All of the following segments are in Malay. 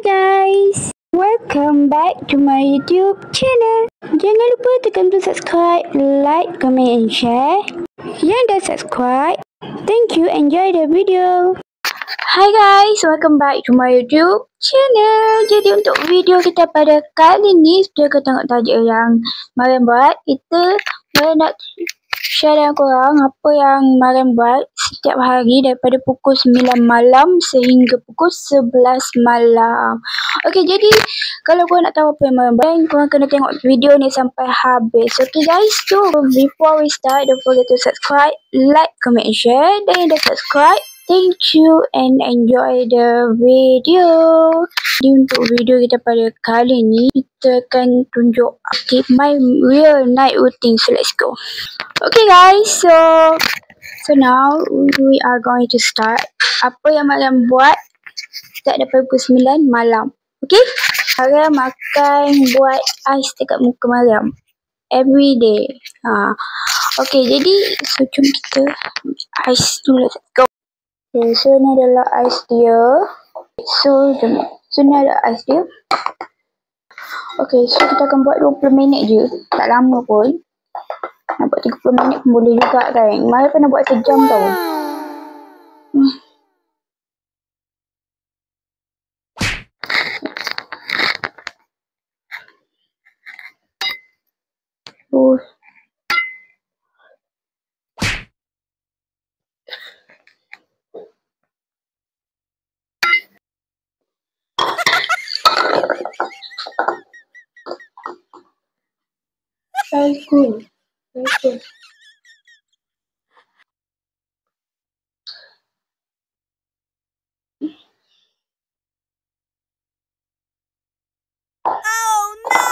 guys, welcome back to my YouTube channel. Jangan lupa tekan tombol subscribe, like, comment and share. Yang dah subscribe, thank you, enjoy the video. Hi guys, welcome back to my YouTube channel. Jadi untuk video kita pada kali ni, seperti kita tengok tajuk yang Mariam buat, kita nak share dengan korang apa yang Mariam buat setiap hari daripada pukul 9 malam sehingga pukul 11 malam. Okay, jadi kalau korang nak tahu apa yang Mariam buat, korang kena tengok video ni sampai habis. Okay guys, so before we start, don't forget to subscribe, like, comment and share. Dan yang dah subscribe, thank you and enjoy the video. Jadi untuk video kita pada kali ni, kita akan tunjuk my real night routine. So let's go. Okay guys, so now we are going to start. Apa yang Mariam buat start daripada pukul 9 malam. Okay, Mariam akan buat ais dekat muka Mariam every day. Okay, jadi so jom kita ais dulu. Let's go. Okay, so ni adalah ais dia. So ni adalah ais dia. Okay, so kita akan buat 20 minit je. Tak lama pun. Nak buat 30 minit pun boleh juga kan. Mari pernah buat sejam tau. Very cool. Very cool. Oh no!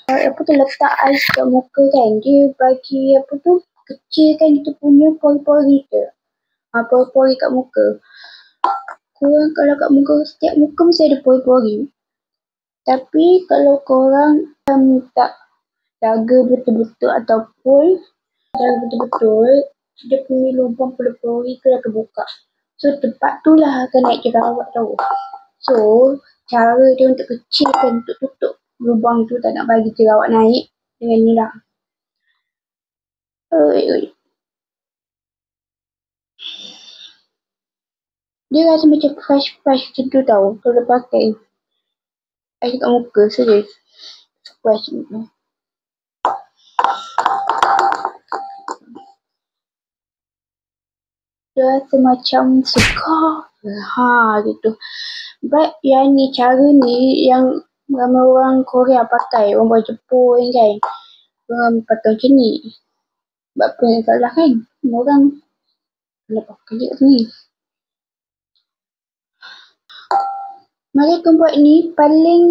Apa tu letak ais kat muka kan, dia bagi apa tu kecilkan kita punya pori-pori kita. Pori-pori kat muka. Korang kalau kat muka, setiap muka mesti ada pori-pori. Tapi kalau korang tak jaga betul-betul ataupun jaga betul-betul, dia punya lubang pori-pori tu dah terbuka. So tempat tu lah akan naik jerawat tau. So cara dia untuk kecilkan, untuk tutup lubang tu, tak nak bagi jerawat naik, dengan ni lah. Dia rasa macam fresh macam tu tau. Kalau pakai ais kat muka, serius fresh macam. Dia rasa macam segar. Gitu. But yang ni, cara ni yang ramai orang Korea pakai, orang buat Jepun kan. Orang pakai macam ni. Sebab apa yang salah kan? Orang kena pakai je kat ni. Mari kita buat ni paling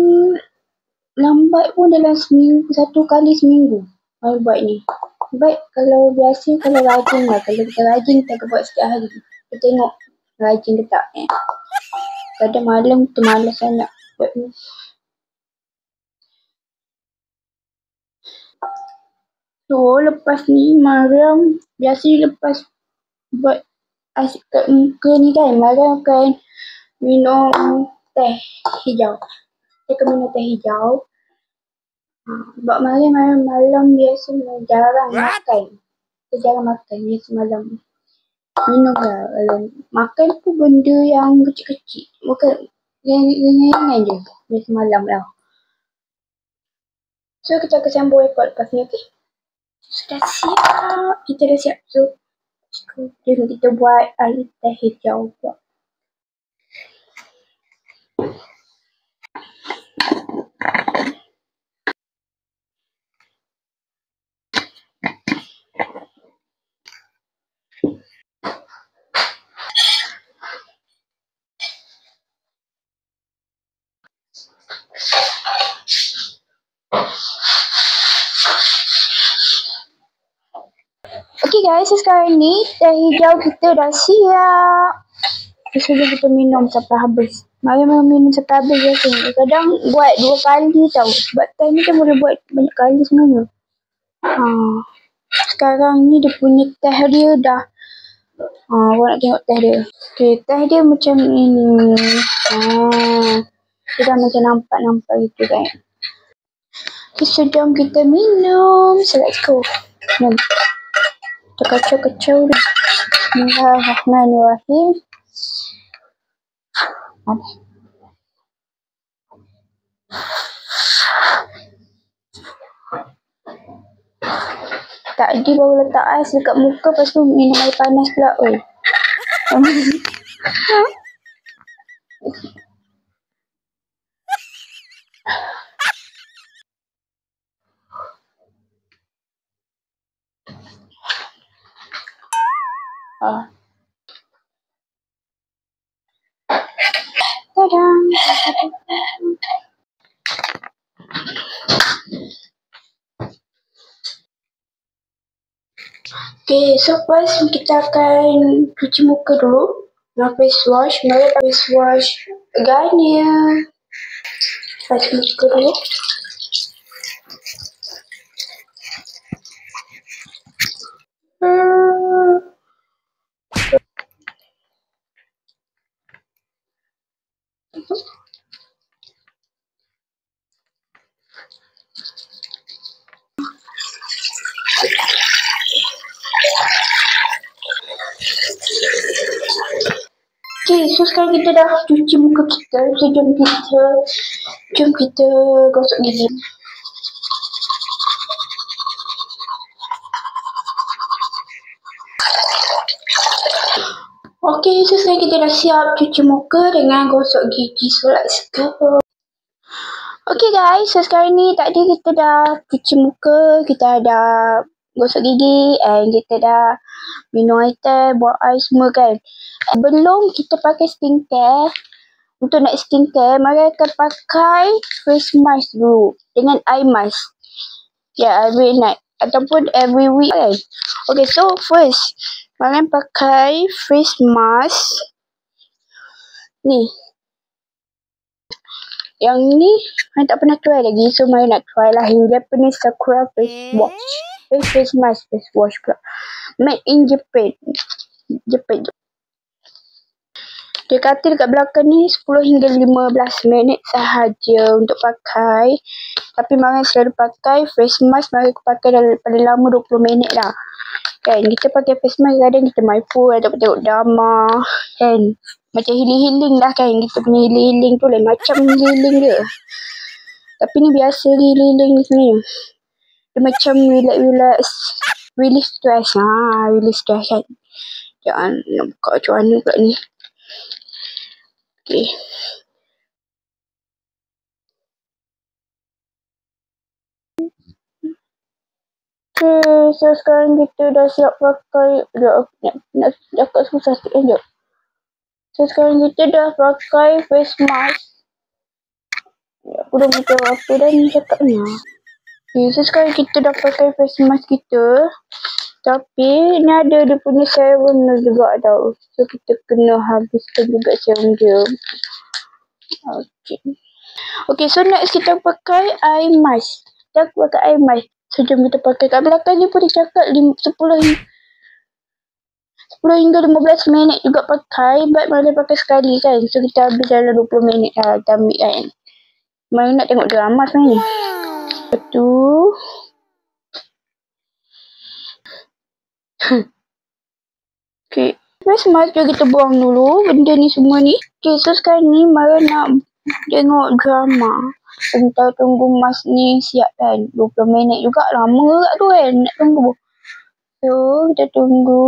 lambat pun dalam seminggu, 1 kali seminggu. Mari buat ni. Baik kalau biasa, kalau rajin lah. Kalau kita rajin, kita akan buat setiap hari. Kita tengok rajin ke tak. Kadang malam kita malas nak buat ni. So lepas ni Mariam biasa lepas buat ais kat muka ni kan, Mariam akan minum teh hijau. Dia akan minum teh hijau. Sebab Mariam malam biasa jarang makan. Dia jarang makan biasa malam. Minum lah. Makan pun benda yang kecil-kecil. Bukan ringan-ringan je. Biasa malam lah. So kita akan sambung rekod lepas ni, okay? Sudah siap. Kita dah siap. So jom kita buat air teh hijau pula. Okay guys, so sekarang ni teh hijau kita dah siap. So kita minum sampai habis. Mari minum sampai habis je. Kadang buat 2 kali tau. Sebab teh ni kan boleh buat banyak kali sebenarnya. Sekarang ni dia punya teh dia dah Awak nak tengok teh dia. Okay, teh dia macam ini. Dia dah macam nampak gitu kan. Okay, so jom kita minum. So let's go. Minum. Kita kacau-kacau dia. Bismillahirrahmanirrahim. Tadi baru letak ais dekat muka, lepas tu minum air panas pula. Oi. Tadam. Okay, so first kita akan cuci muka dulu dengan face wash. Mari face wash Garnier. Cuci muka dulu. Okay, so sekarang kita dah cuci muka kita. So jom kita gosok gigi. Okay, so sekarang kita dah siap cuci muka dengan gosok gigi. So let's go. Okay guys, so sekarang ni tadi kita dah cuci muka, kita dah gosok gigi, and kita dah minum air teh, buat air semua kan. Belum kita pakai skincare, untuk nak skincare, mari kita pakai face mask dulu dengan eye mask. Ya, every night ataupun every week kan. Okay, so first, mari pakai face mask. Ni. Yang ni, saya tak pernah try lagi. So, mari nak try lah. Japanese Sakura face wash. Face mask, face wash pula. Made in Japan. Dia kata dekat belakang ni 10 hingga 15 minit sahaja untuk pakai. Tapi mari selalu pakai face mask. Mari pakai paling lama 20 minit lah. Kan, kita pakai face mask kadang kita main phone atau tengok drama. Kan. Macam healing lah kan. Kita punya healing tu lain macam healing dia. Tapi ni biasa healing ni sebenarnya. Dia macam relax. Release stress. Release stress kan. Jangan nak buka macam mana pula ni. Okay. Okay, so sekarang kita dah siap pakai. Nak cakap susah sikit kan. So sekarang kita dah pakai face mask. Aku dah macam apa dah ni cakapnya. Okay, so sekarang kita dah pakai face mask kita. Tapi ni ada dia punya serum juga tau. So kita kena habiskan juga serum dia. Okay, so next kita pakai eye mask. Kita pakai eye mask. So jom kita pakai. Kat belakang ni pun dia cakap 10 hingga 15 minit juga pakai. But mari pakai sekali kan. So kita habis dalam 20 minit lah. Kita ambil kan. Mari nak tengok drama sebenarnya. Betul. Okay. Face mask je kita buang dulu. Benda ni semua ni. Okay, so sekarang ni mari nak tengok drama. Kita tunggu mask ni siap kan. 20 minit juga lama kat tu kan. Nak tunggu. So kita tunggu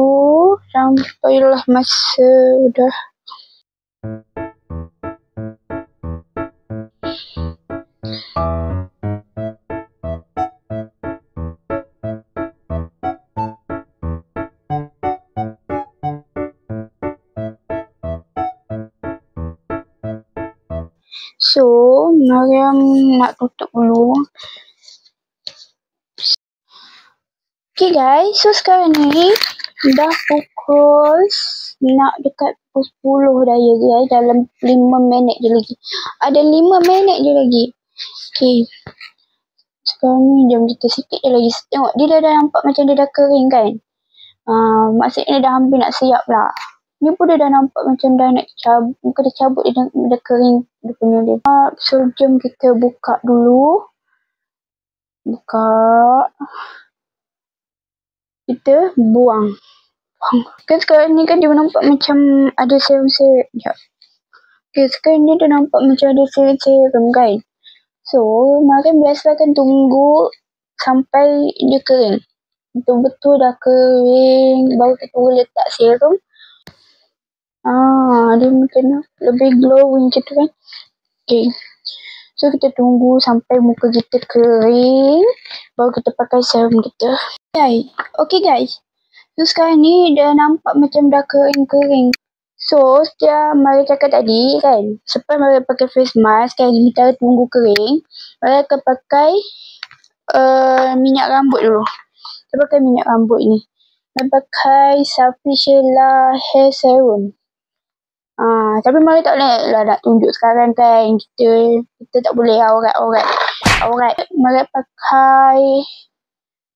sampailah masa dah. So, Mariam nak tutup dulu. Okay guys, so sekarang ni dah pukul nak dekat pukul 10 dah ya guys. Dalam 5 minit je lagi. Ada 5 minit je lagi. Okay. Sekarang ni jom kita sikit je lagi. Tengok dia dah nampak macam dia dah kering kan. Maksudnya dah hampir nak siap lah. Ni pun dia dah nampak macam dah nak cabut. Muka dia cabut, dia dah kering dia punya dia. So jom kita buka dulu. Buka. Kita buang. Kan sekarang ni kan dia nampak macam ada serum-serum. Okay, sekarang ni dia nampak macam ada serum-serum kan. So, mari biasa kan tunggu sampai dia kering. Betul-betul dah kering, baru kita boleh letak serum. Dia macam lebih glowing macam tu kan. Okay. So, kita tunggu sampai muka kita kering, baru kita pakai serum kita. Okay guys. So, sekarang ni dah nampak macam dah kering-kering. So, setiap mari cakap tadi kan, sebab mari pakai face mask kan, sementara tunggu kering, mari akan pakai minyak rambut dulu. Kita pakai minyak rambut ni. Mari pakai Safishella Hair Serum. Tapi mari tak boleh lah nak tunjuk sekarang kan, kita tak boleh aurat. Mari pakai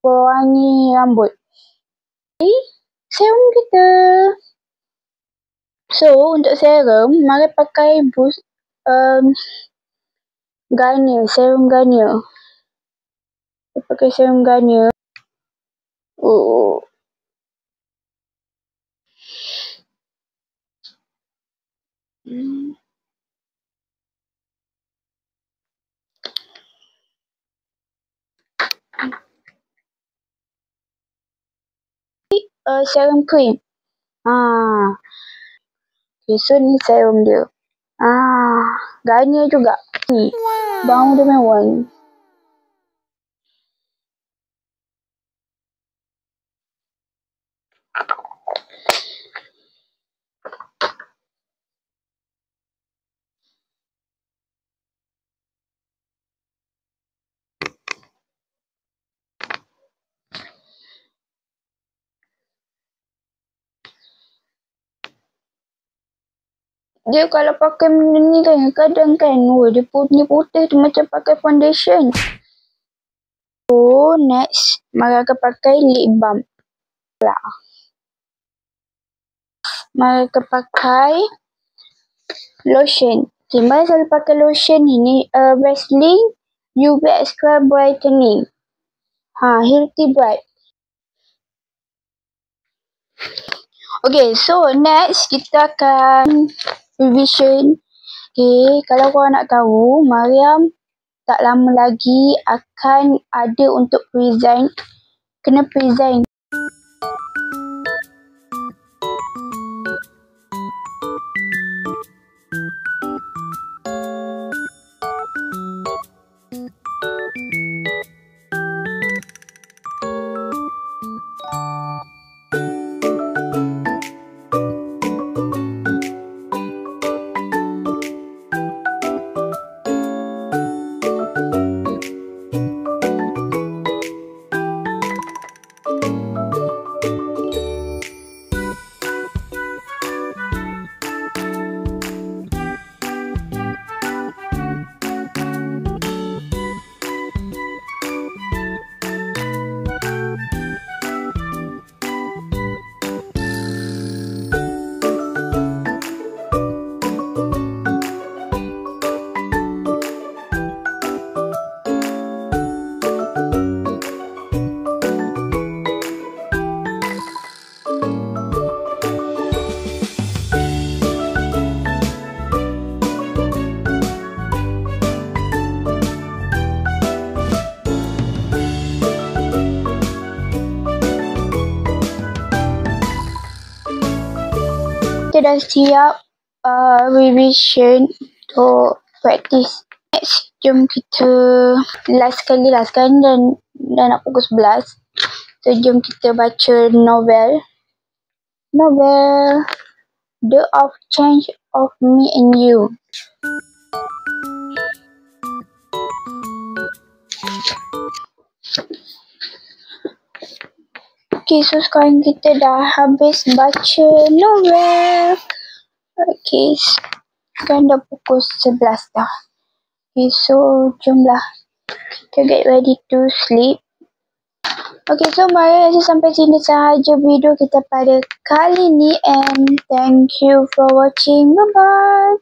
pewangi rambut. Serum kita. So, untuk serum, mari pakai Garnier, serum Garnier. Kita pakai serum Garnier. Serum cream. Okay, so ni serum dia. Garnier juga. Ni, bau dia mewah ni. Dia kalau pakai benda ni kan, kadang kan, dia putih tu macam pakai foundation. So, next, mari akan pakai lip balm. Mari akan pakai lotion. Okay, mari selalu pakai lotion ni, Vaseline UV Extra Brightening. Healthy Bright. Okay, so next, kita akan revision. Okay, kalau korang nak tahu, Mariam tak lama lagi akan ada untuk present. Kena present. Kita dah siap revision untuk practice. Next, jom kita last sekali lah. Sekarang dah nak pukul 11. So, jom kita baca novel. The Off Change of Me and You. Okay, so sekarang kita dah habis baca novel. Okay, sekarang dah pukul 11 dah. Okay, so jomlah kita get ready to sleep. Okay, so mari sampai sini sahaja video kita pada kali ni, and thank you for watching. Bye bye.